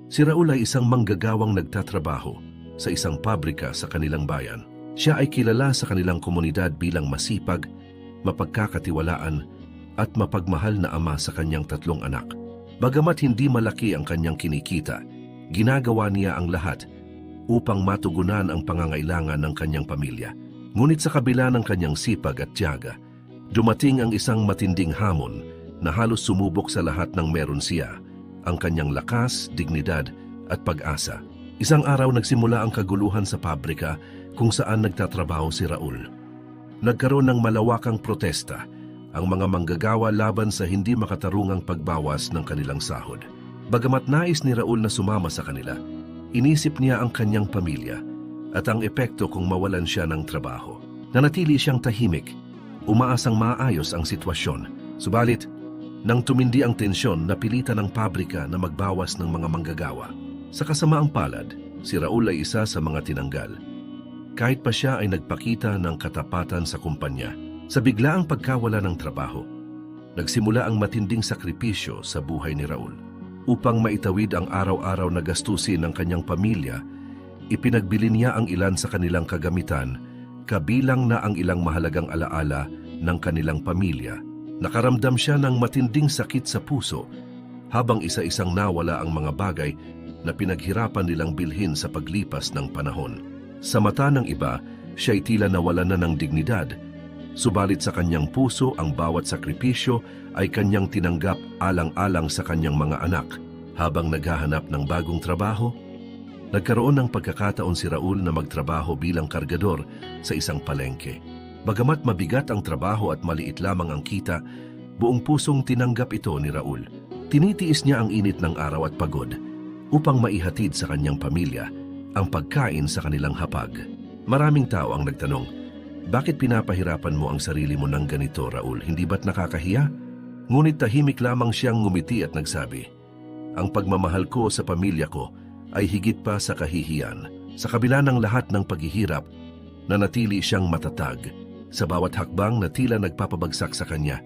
Si Raul ay isang manggagawang nagtatrabaho sa isang pabrika sa kanilang bayan. Siya ay kilala sa kanilang komunidad bilang masipag, mapagkakatiwalaan at mapagmahal na ama sa kanyang 3 anak. Bagamat hindi malaki ang kanyang kinikita, ginagawa niya ang lahat upang matugunan ang pangangailangan ng kanyang pamilya. Ngunit sa kabila ng kanyang sipag at tiyaga, dumating ang isang matinding hamon na halos sumubok sa lahat ng meron siya, ang kanyang lakas, dignidad at pag-asa. Isang araw nagsimula ang kaguluhan sa pabrika kung saan nagtatrabaho si Raul. Nagkaroon ng malawakang protesta ang mga manggagawa laban sa hindi makatarungang pagbawas ng kanilang sahod. Bagamat nais ni Raul na sumama sa kanila, inisip niya ang kanyang pamilya at ang epekto kung mawalan siya ng trabaho. Nanatili siyang tahimik, umaasang maayos ang sitwasyon. Subalit, nang tumindi ang tensyon, napilitan ng pabrika na magbawas ng mga manggagawa. Sa kasamaang palad, si Raul ay isa sa mga tinanggal. Kahit pa siya ay nagpakita ng katapatan sa kumpanya. Sa biglaang pagkawala ng trabaho, nagsimula ang matinding sakripisyo sa buhay ni Raul. Upang maitawid ang araw-araw na gastusin ng kanyang pamilya, ipinagbili niya ang ilan sa kanilang kagamitan, kabilang na ang ilang mahalagang alaala ng kanilang pamilya. Nakaramdam siya ng matinding sakit sa puso habang isa-isang nawala ang mga bagay na pinaghirapan nilang bilhin sa paglipas ng panahon. Sa mata ng iba, siya'y tila nawalan na ng dignidad, subalit sa kanyang puso ang bawat sakripisyo ay kanyang tinanggap alang-alang sa kanyang mga anak. Habang naghahanap ng bagong trabaho, nagkaroon ng pagkakataon si Raul na magtrabaho bilang kargador sa isang palengke. Bagamat mabigat ang trabaho at maliit lamang ang kita, buong pusong tinanggap ito ni Raul. Tinitiis niya ang init ng araw at pagod upang maihatid sa kanyang pamilya ang pagkain sa kanilang hapag. Maraming tao ang nagtanong, bakit pinapahirapan mo ang sarili mo ng ganito, Raul? Hindi ba't nakakahiya? Ngunit tahimik lamang siyang ngumiti at nagsabi, ang pagmamahal ko sa pamilya ko ay higit pa sa kahihiyan. Sa kabila ng lahat ng paghihirap, nanatili siyang matatag. Sa bawat hakbang na tila nagpapabagsak sa kanya,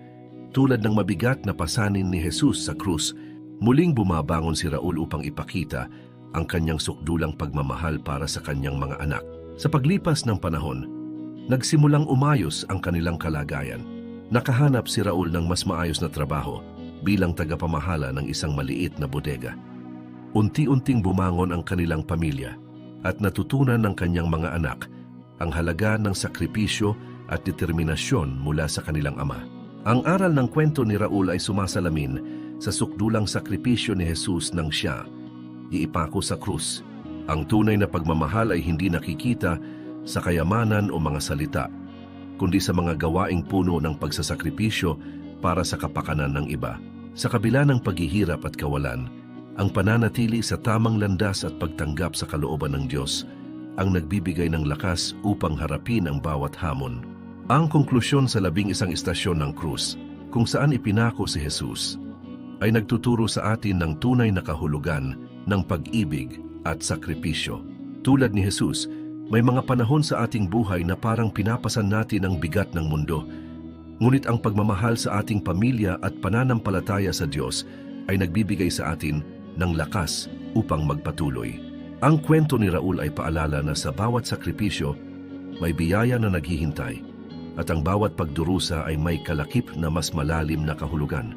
tulad ng mabigat na pasanin ni Jesus sa krus, muling bumabangon si Raul upang ipakita ang kanyang sukdulang pagmamahal para sa kanyang mga anak. Sa paglipas ng panahon, nagsimulang umayos ang kanilang kalagayan. Nakahanap si Raul ng mas maayos na trabaho bilang tagapamahala ng isang maliit na bodega. Unti-unting bumangon ang kanilang pamilya at natutunan ng kanyang mga anak ang halaga ng sakripisyo at determinasyon mula sa kanilang ama. Ang aral ng kwento ni Raul ay sumasalamin sa sukdulang sakripisyo ni Jesus nang siya iipako sa krus. Ang tunay na pagmamahal ay hindi nakikita sa kayamanan o mga salita, kundi sa mga gawaing puno ng pagsasakripisyo para sa kapakanan ng iba. Sa kabila ng paghihirap at kawalan, ang pananatili sa tamang landas at pagtanggap sa kalooban ng Diyos ang nagbibigay ng lakas upang harapin ang bawat hamon. Ang konklusyon sa 11 istasyon ng krus, kung saan ipinako si Jesus, ay nagtuturo sa atin ng tunay na kahulugan ng pag-ibig at sakripisyo. Tulad ni Jesus, may mga panahon sa ating buhay na parang pinapasan natin ang bigat ng mundo. Ngunit ang pagmamahal sa ating pamilya at pananampalataya sa Diyos ay nagbibigay sa atin ng lakas upang magpatuloy. Ang kwento ni Raul ay paalala na sa bawat sakripisyo, may biyaya na naghihintay at ang bawat pagdurusa ay may kalakip na mas malalim na kahulugan.